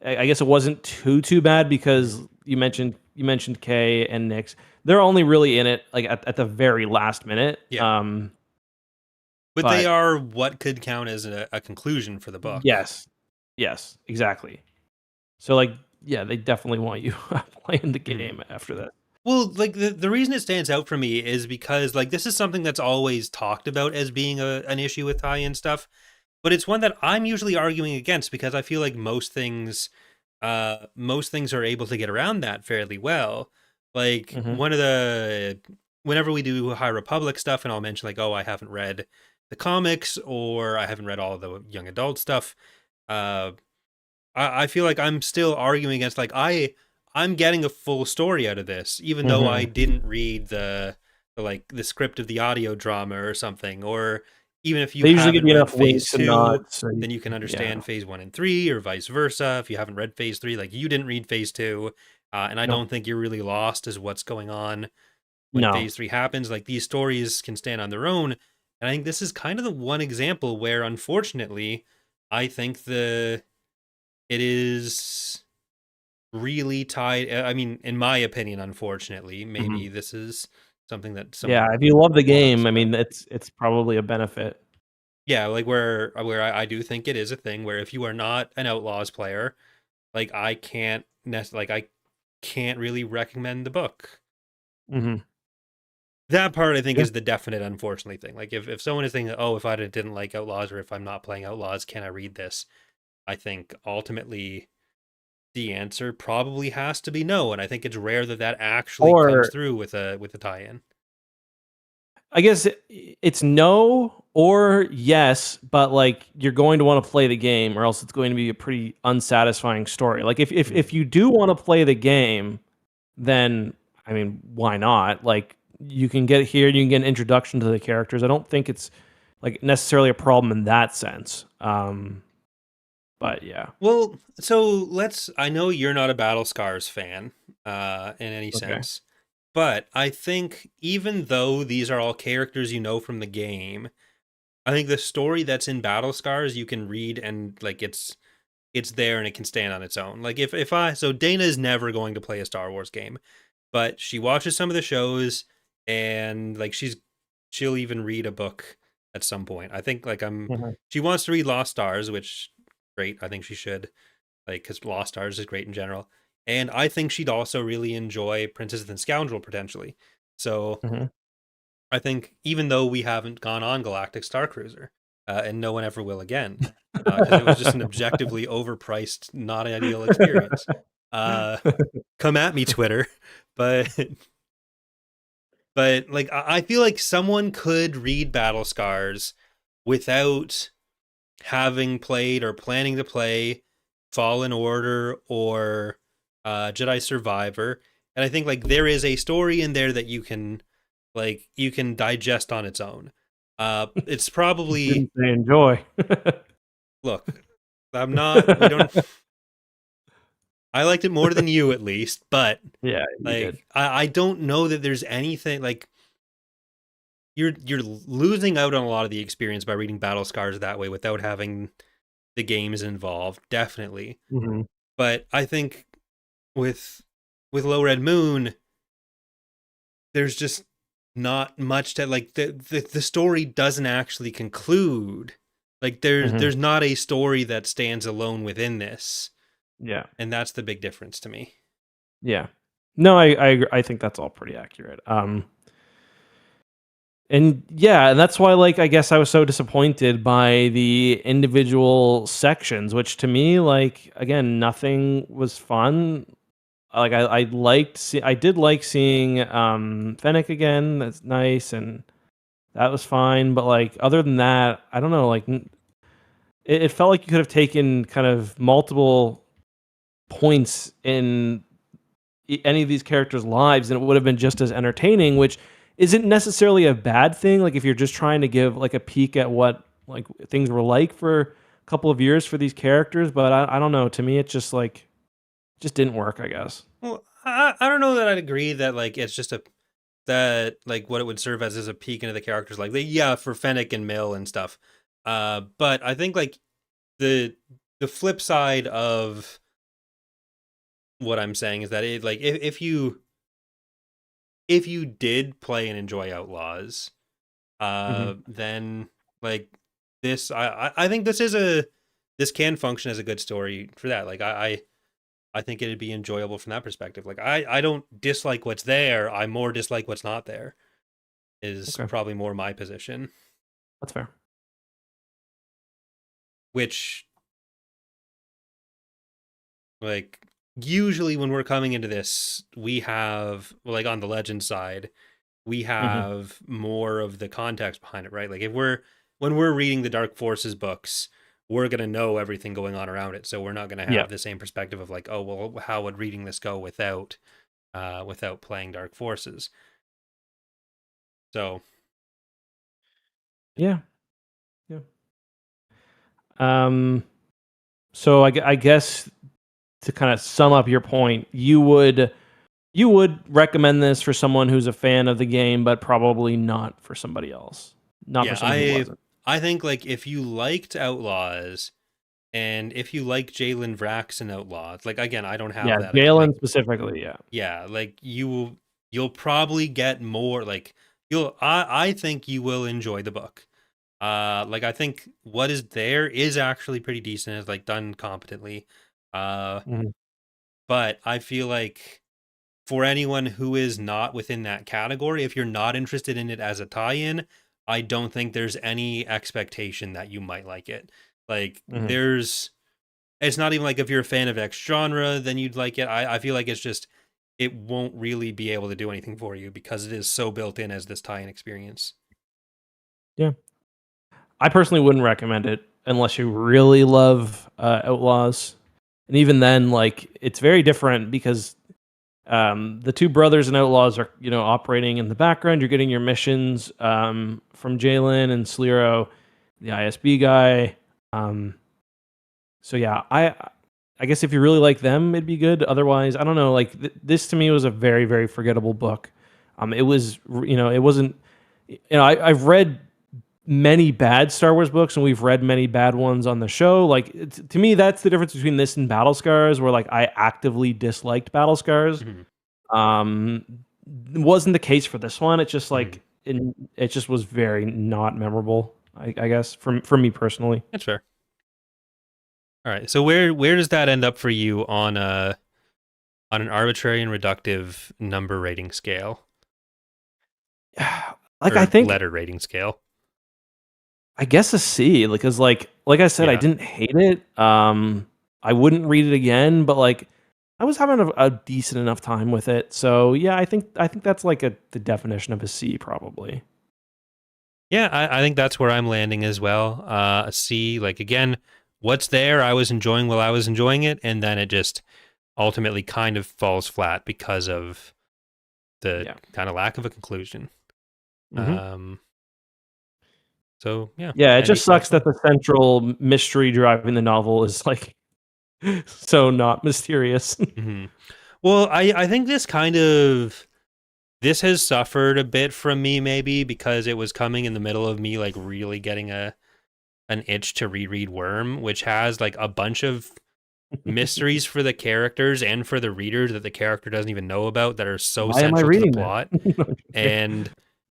I guess it wasn't too bad because Mhm. you mentioned Kay and Nyx. They're only really in it like at the very last minute. Yeah. But they But are what could count as a conclusion for the book. yes, yes, exactly. So like, yeah, they definitely want you playing the Mhm. game after that. Well, like the reason it stands out for me is because like this is something that's always talked about as being an issue with tie-in stuff, but it's one that I'm usually arguing against because I feel like most things are able to get around that fairly well. Like Hmm. whenever we do High Republic stuff, and I'll mention like, oh, I haven't read the comics or I haven't read all the young adult stuff. Uh, I feel like I'm still arguing against like I'm getting a full story out of this, even though I Hmm. didn't read the script of the audio drama or something, or even if you They usually give haven't you read enough phase winks and two, nods. So then you can yeah, understand phase 1 and 3, or vice versa. If you haven't read phase 3, like you didn't read phase 2, and I no, don't think you're really lost as what's going on when no. phase 3 happens. Like these stories can stand on their own, and I think this is kind of the one example where, unfortunately, I think the it is really tied. I mean, in my opinion, unfortunately, maybe Hmm. this is something that Yeah, someone if you love the wants, game, I but mean, it's probably a benefit. yeah, like where I do think it is a thing where if you are not an Outlaws player, like I can't really recommend the book. Hmm. That part I think Yeah. is the definite unfortunately thing. Like if someone is thinking, oh, if I didn't like Outlaws or if I'm not playing Outlaws, can I read this? I think ultimately the answer probably has to be no, and I think it's rare that that actually comes Or through with a tie-in. I guess it's no or yes, but like you're going to want to play the game, or else it's going to be a pretty unsatisfying story. Like if Mhm. you do want to play the game, then I mean, why not? Like you can get here, you can get an introduction to the characters. I don't think it's like necessarily a problem in that sense. But yeah, Well, so let's. I know you're not a Battle Scars fan, in any okay. sense, but I think even though these are all characters you know from the game, I think the story that's in Battle Scars you can read and like it's there and it can stand on its own. Like if I so Dana is never going to play a Star Wars game, but she watches some of the shows and like she'll even read a book at some point. I think like Mhm, she wants to read Lost Stars, which great. I think she should, like, because Lost Stars is great in general. And I think she'd also really enjoy Princess and Scoundrel potentially. So mhm. I think even though we haven't gone on Galactic Star Cruiser, and no one ever will again, because it was just an objectively overpriced, not ideal experience. Uh, Come at me, Twitter, but like I feel like someone could read Battle Scars without having played or planning to play Fallen Order or Jedi Survivor, and I think like there is a story in there that you can digest on its own. It's probably Didn't say enjoy. look. I'm not. We don't. I liked it more than you at least, but Yeah, you did. like I don't know that there's anything like you're losing out on a lot of the experience by reading Battle Scars that way without having the games involved. Definitely, Mhm, but I think with Low Red Moon, there's just not much to like the story doesn't actually conclude. Like mhm. there's not a story that stands alone within this, Yeah. and that's the big difference to me. Yeah. No, I think that's all pretty accurate. And yeah, and that's why, like, I guess I was so disappointed by the individual sections, which to me, like, again, nothing was fun. Like, I did like seeing Fennec again. That's nice, and that was fine. But like, other than that, I don't know. Like, it felt like you could have taken kind of multiple points in any of these characters' lives, and it would have been just as entertaining, which isn't necessarily a bad thing. Like, if you're just trying to give like a peek at what like things were like for a couple of years for these characters, but I don't know. To me, it just like just didn't work, I guess. Well, I don't know that I'd agree that like it's just a that like what it would serve as is a peek into the characters, like yeah, for Fennec and Mill and stuff. But I think like the the flip side of what I'm saying is that it like if you did play and enjoy Outlaws, Hmm. then like this I think this can function as a good story for that. Like I think it'd be enjoyable from that perspective. Like I don't dislike what's there. I more dislike what's not there is Okay, probably more my position. that's fair. Which like usually when we're coming into this, we have like on the legend side, we Hmm. have more of the context behind it, right? Like if we're when we're reading the Dark Forces books, we're gonna know everything going on around it. So we're not gonna Yeah, have the same perspective of like, oh well, how would reading this go without playing Dark Forces? So yeah, yeah. Um, so I guess to kind of sum up your point, you would recommend this for someone who's a fan of the game, but probably not for somebody else. Not for yeah, someone who wasn't. I think like if you liked Outlaws and if you like Jalen Vrax and Outlaws, like again, I don't have Yeah, that. Jalen Like specifically. Yeah. yeah, like you'll probably get more like I think you will enjoy the book. Like I think what is there is actually pretty decent. It's like done competently. Uh, Mhm. but I feel like for anyone who is not within that category, if you're not interested in it as a tie-in, I don't think there's any expectation that you might like it. Like Mhm. it's not even like if you're a fan of X genre, then you'd like it. I feel like it's just it won't really be able to do anything for you because it is so built in as this tie-in experience. Yeah. I personally wouldn't recommend it unless you really love Outlaws, and even then, like it's very different because the two brothers and Outlaws are operating in the background. You're getting your missions from Jalen and Slero, the ISB guy. Um, so yeah, I guess if you really like them, it'd be good. Otherwise, I don't know. Like this to me was a very very forgettable book. It was it wasn't. I've read many bad Star Wars books, and we've read many bad ones on the show. Like to me, that's the difference between this and Battle Scars, where like I actively disliked Battle Scars. Mhm, Um, wasn't the case for this one. It's just mhm. like it just was very not memorable. I guess for me personally. That's fair. All right. So where does that end up for you on an arbitrary and reductive number rating scale Like I or think letter rating scale? I guess a C, because like I said, I Yeah. didn't hate it. I wouldn't read it again, but like I was having a decent enough time with it. So yeah, I think that's like the definition of a C probably. Yeah, I think that's where I'm landing as well. A C, like again, what's there I was enjoying while I was enjoying it, and then it just ultimately kind of falls flat because of the Yeah. kind of lack of a conclusion. Hmm. Um, so yeah, Yeah, it any just sucks thoughts that on? the central mystery driving the novel is like so not mysterious. Hmm. Well, I think this has suffered a bit from me maybe because it was coming in the middle of me like really getting a an itch to reread Worm, which has like a bunch of mysteries for the characters and for the readers that the character doesn't even know about that are so Why am I central to the reading plot. this? And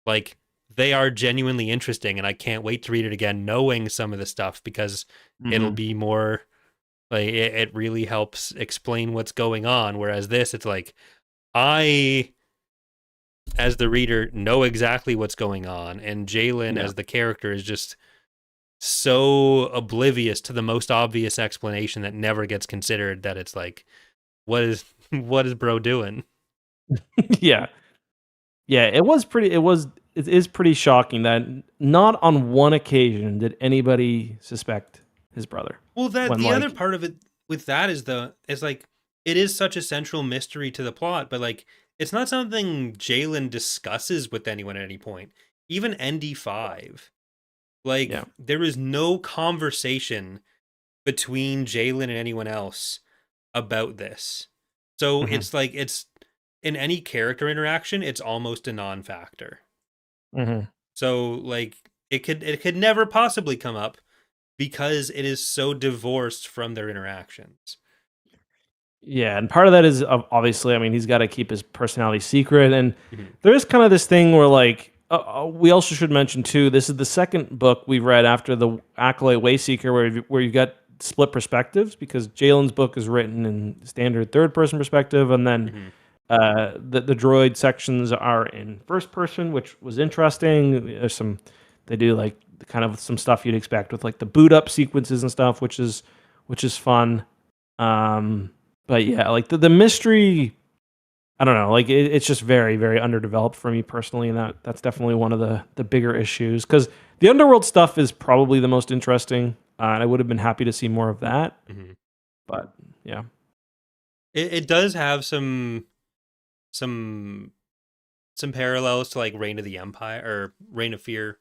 like they are genuinely interesting and I can't wait to read it again knowing some of the stuff because it'll Hmm. be more Like it really helps explain what's going on. Whereas this, it's like I, as the reader, know exactly what's going on, and Jalen Yeah. as the character is just so oblivious to the most obvious explanation that never gets considered, that it's like, what is what is bro doing? Yeah. Yeah, it is pretty shocking that not on one occasion did anybody suspect his brother. Well, that When the other like part of it with that is like it is such a central mystery to the plot, but like it's not something Jalen discusses with anyone at any point. Even ND5, yeah. like there is no conversation between Jalen and anyone else about this. So Mhm. it's like it's in any character interaction, it's almost a non-factor. Mhm. So like it could never possibly come up because it is so divorced from their interactions. Yeah, and part of that is obviously, I mean, he's got to keep his personality secret, and Mhm. there is kind of this thing where, like, we also should mention too. This is the second book we've read after the Acolyte Wayseeker, where you got split perspectives because Jalen's book is written in standard third person perspective, and then Mhm. the droid sections are in first person, which was interesting. There's some they do like kind of some stuff you'd expect with like the boot up sequences and stuff, which is fun. Um, but yeah, like the mystery, I don't know, like it's just very very underdeveloped for me personally, and that's definitely one of the bigger issues because the underworld stuff is probably the most interesting, and I would have been happy to see more of that. Mhm. But yeah, It does have some some parallels to like Reign of the Empire or Reign of Fear,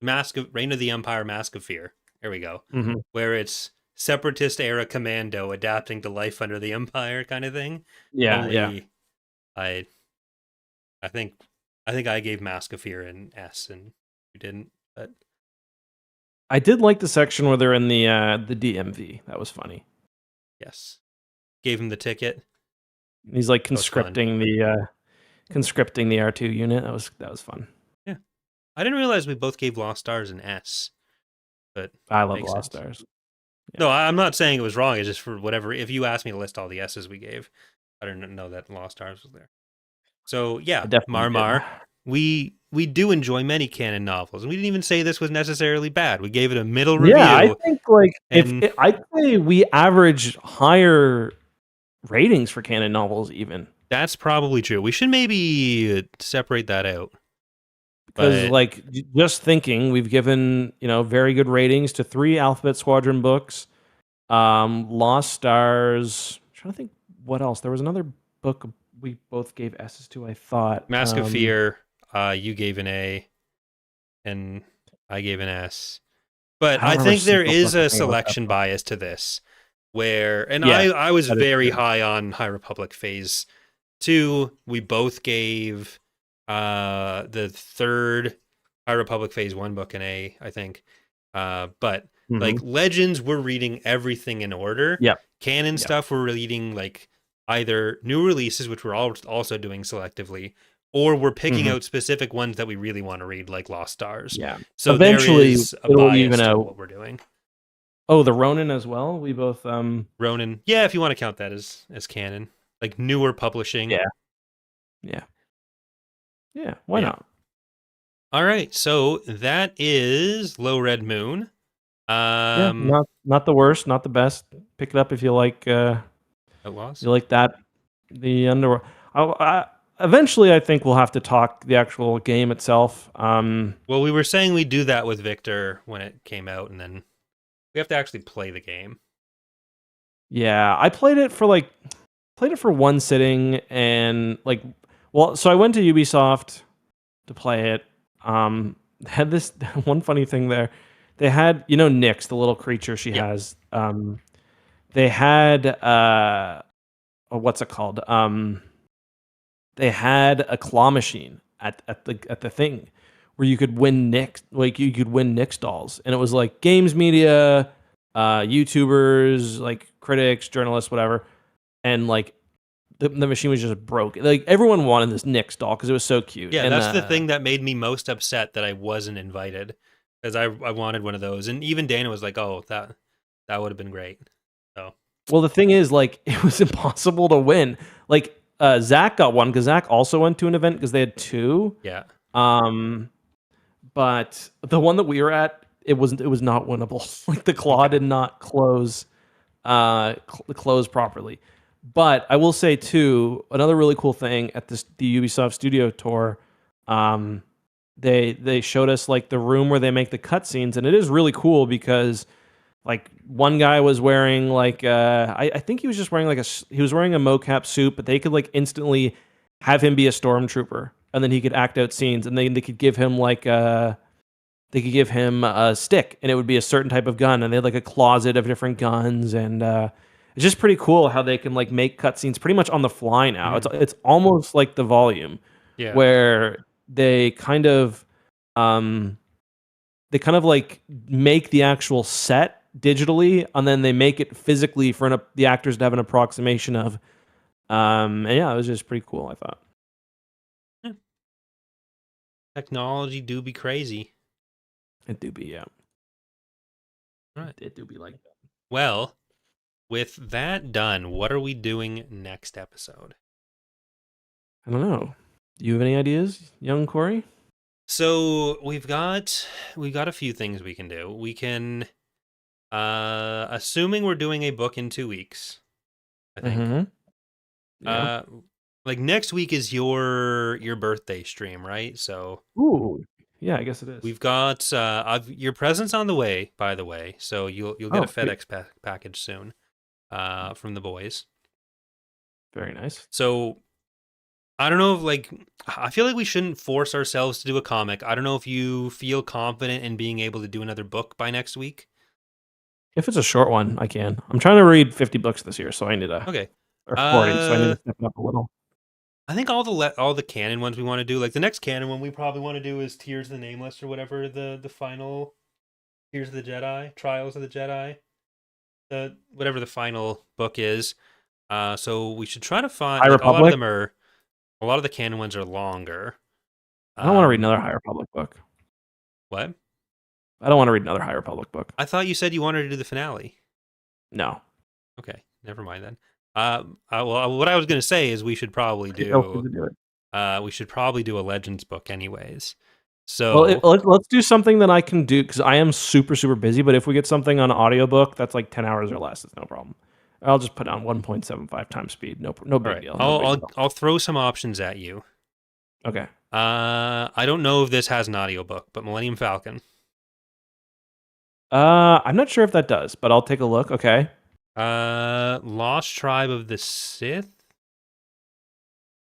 Mask of Reign of the Empire, Mask of Fear. There we go, hmm where it's separatist era commando adapting to life under the Empire kind of thing. yeah, yeah. Only I I think I think I gave Mask of Fear an S and you didn't, but I did like the section where they're in the DMV. That was funny. yes, gave him the ticket. He's like That was fun. conscripting the R2 unit. That was fun. Yeah, I didn't realize we both gave Lost Stars an S, but I love makes Lost sense. Stars. Yeah, No, I'm not saying it was wrong. It's just for whatever. If you asked me to list all the S's we gave, I didn't know that Lost Stars was there. So I yeah, definitely did. Marmar. We do enjoy many canon novels, and we didn't even say this was necessarily bad. We gave it a middle Yeah, I review, think like if and it, I'd say we average higher ratings for canon novels even that's probably true. We should maybe separate that out. because But like just thinking we've given very good ratings to 3 Alphabet Squadron books, Lost Stars. I'm trying to think what else. There was another book we both gave S's to. I thought. Mask of Fear, you gave an A, and I gave an S. But I don't I remember a think there single is fucking a thing about that selection book. bias to this, where and Yeah, I was that is very true. high on High Republic Phase 2. We both gave the third High Republic Phase 1 book an A, I think. But hmm like Legends, we're reading everything in order. Yep. Canon Yep. stuff, we're reading like either new releases, which we're all also doing selectively, or we're picking hmm out specific ones that we really want to read, like Lost Stars. Yeah. So there Eventually, is a it'll even bias to out. what we're doing. Oh, the Ronin as well. We both. Ronin, yeah, if you want to count that as canon, like newer publishing. Yeah. Yeah. Yeah. Why Yeah. not? All right, so that is Low Red Moon. Yeah. Not the worst. Not the best. Pick it up if you like. Outlaws. You like that. The underworld. Eventually, I think we'll have to talk the actual game itself. Well, we were saying we'd do that with Victor when it came out, and then we have to actually play the game. Yeah, I played it for one sitting and like, well, so I went to Ubisoft to play it. Had this one funny thing there. They had, Nyx, the little creature she Yeah. has. They had what's it called? They had a claw machine at the thing where you could win Nyx, like you could win Nyx dolls, and it was like games media, YouTubers, like critics, journalists, whatever, and like the machine was just broke. Like everyone wanted this Nyx doll because it was so cute, Yeah, and that's the thing that made me most upset that I wasn't invited, because I wanted one of those, and even Dana was like, "Oh, that would have been great." So Well, the thing is, like, it was impossible to win. Like, Zach got one because Zach also went to an event because they had two. Yeah. Um, but the one that we were at, it was not winnable. Like the claw Okay. did not close properly. But I will say too, another really cool thing at the Ubisoft Studio tour, um, they showed us like the room where they make the cutscenes, and it is really cool because like one guy was wearing like I think he was just wearing like he was wearing a mocap suit, but they could like instantly have him be a stormtrooper, and then he could act out scenes, and they could give him like they could give him a stick, and it would be a certain type of gun, and they had like a closet of different guns, and it's just pretty cool how they can like make cutscenes pretty much on the fly now. Mhm. It's almost like the volume Yeah. where they kind of um like make the actual set digitally, and then they make it physically for the actors to have an approximation of. And yeah, it was just pretty cool, I thought. Yeah. Technology do be crazy. It do be, yeah. All right. It do be like that. Well, with that done, what are we doing next episode? I don't know. Do you have any ideas, young Corey? So we've got a few things we can do. We can, assuming we're doing a book in 2 weeks, I think. Mm-hmm. Yeah. Uh, like next week is your birthday stream, right? So Ooh. Yeah, I guess it is. we've got your present's on the way, by the way. So you'll get a Oh, sweet. FedEx package soon, from the boys. Very nice. So I don't know if like I feel like we shouldn't force ourselves to do a comic. I don't know if you feel confident in being able to do another book by next week. If it's a short one, I can. I'm trying to read 50 books this year, so I need to, Okay. or 40, so I need to step it up a little. I think all the canon ones we want to do, like the next canon one we probably want to do is Tears of the Nameless or whatever the final Tears of the Jedi, Trials of the Jedi, the whatever the final book is. So we should try to find High like Republic. a lot of the canon ones are longer. I don't want to read Um, another High Republic book. what? I don't want to read another High Republic book. I thought you said you wanted to do the finale. No. Okay, never mind then. Well, what I was gonna say is Feel free to do it. we should probably do a Legends book anyways. Well, So let's do something that I can do because I am super, super busy. But if we get something on audiobook that's like 10 hours or less, it's no problem. I'll just put on 1.75 times speed. No all big right, deal. No big deal. I'll throw some options at you. Okay. I don't know if this has an audiobook, but Millennium Falcon. I'm not sure if that does, but I'll take a look. Okay. Lost Tribe of the Sith.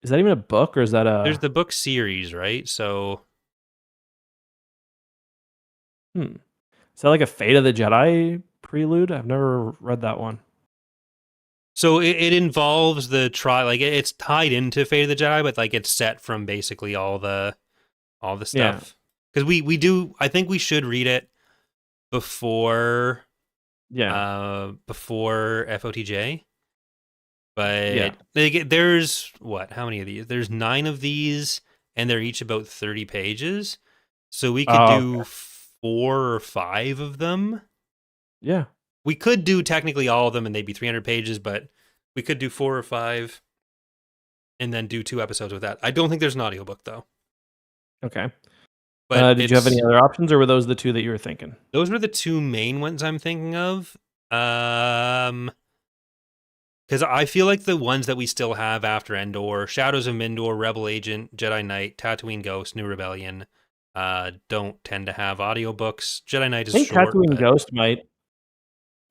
Is that even a book or is that There's a? the book series, right? So Is that like a Fate of the Jedi prelude? I've never read that one. it involves the trial, like it's tied into Fate of the Jedi, but like it's set from basically all the Yeah. stuff. Because we do, I think we should read it before before FOTJ. Yeah. But there's what? How many of these? There's 9 of these, and they're each about 30 pages. So we could Oh, do 4 or 5 of them. yeah. We could do technically all of them, and they'd be 300 pages. But we could do 4 or 5, and then do 2 episodes with that. I don't think there's an audiobook though. Okay. But Did you have any other options, or were those the two that you were thinking? those were the 2 main ones I'm thinking of. Because I feel like the ones that we still have after Endor, Shadows of Mindor, Rebel Agent, Jedi Knight, Tatooine Ghost, New Rebellion, don't tend to have audiobooks. Jedi Knight I is think short, Tatooine but Ghost might.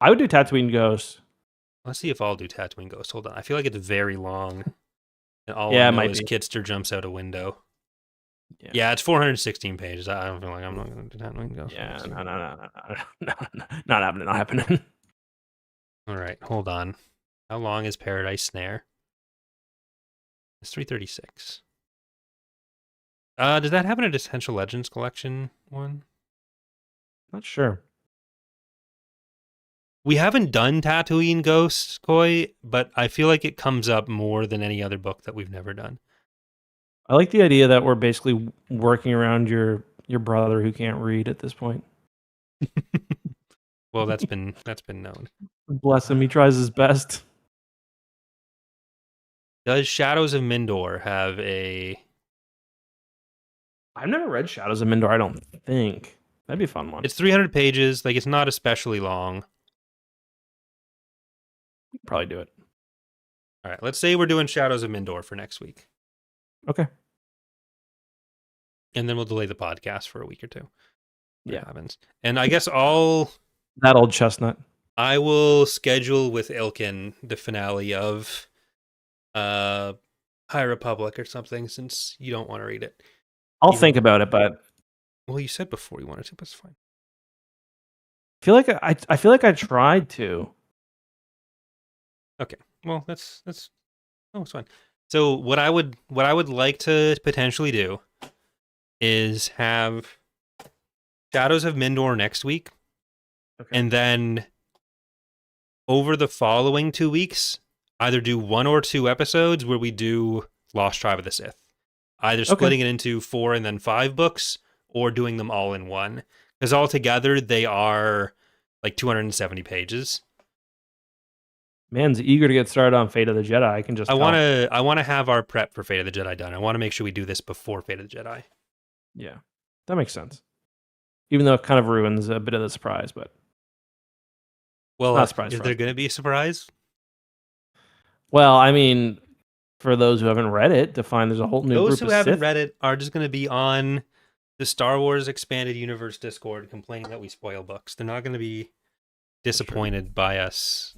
I would do Tatooine Ghost. let's see if I'll do Tatooine Ghost. Hold on. I feel like it's very long. And all I Yeah, it know might is be. Kitster jumps out a window. Yeah. Yeah, it's 416 pages. I don't feel like I'm not going to do Tatooine Ghost. Yeah. No. Not happening. Not happening. All right, hold on. How long is Paradise Snare? It's 336. Does that have an Essential Legends collection one? Not sure. We haven't done Tatooine Ghost, Koi, but I feel like it comes up more than any other book that we've never done. I like the idea that we're basically working around your brother who can't read at this point. Well, that's been known. Bless him. He tries his best. Does Shadows of Mindor have a... I've never read Shadows of Mindor, I don't think. That'd be a fun one. It's 300 pages. Like, it's not especially long. You can probably do it. All right, let's say we're doing Shadows of Mindor for next week. Okay. And then we'll delay the podcast for a week or two. Yeah. Happens. And I guess that old chestnut. I will schedule with Ilkin the finale of High Republic or something, since you don't want to read it. I'll think about it, but well, you said before you wanted to, but it's fine. I feel like I tried to. Okay. Well, that's it's fine. So what I would like to potentially do is have Shadows of Mindor next week. Okay. And then over the following 2 weeks, either do 1 or 2 episodes where we do Lost Tribe of the Sith. Either splitting it into 4 and then 5 books, or doing them all in one. Because altogether, they are like 270 pages. Man's eager to get started on Fate of the Jedi. I can just. I want to have our prep for Fate of the Jedi done. I want to make sure we do this before Fate of the Jedi. Yeah, that makes sense. Even though it kind of ruins a bit of the surprise, but. Well, not surprise. Is there going to be a surprise? Well, I mean, for those who haven't read it, to find there's a whole new group of Sith. Those who haven't read it are just going to be on the Star Wars Expanded Universe Discord complaining that we spoil books. They're not going to be disappointed by us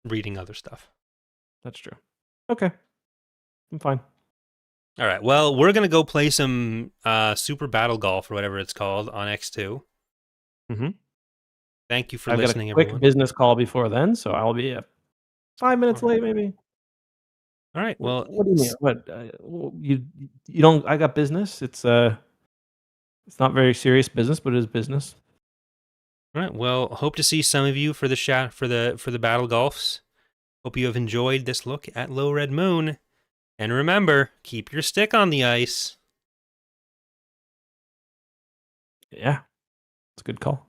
reading other stuff. That's true. Okay. I'm fine. All right. Well, we're going to go play some Super Battle Golf or whatever it's called on X2. Mm-hmm. Thank you for listening, everyone. I've got a quick everyone. business call before then, so I'll be 5 minutes late, maybe. All right. Well, what do you mean? What you don't? I got business. It's not very serious business, but it is business. All right. Well, hope to see some of you for the for the Battle Golfs. Hope you have enjoyed this look at Low Red Moon, and remember, keep your stick on the ice. Yeah, it's a good call.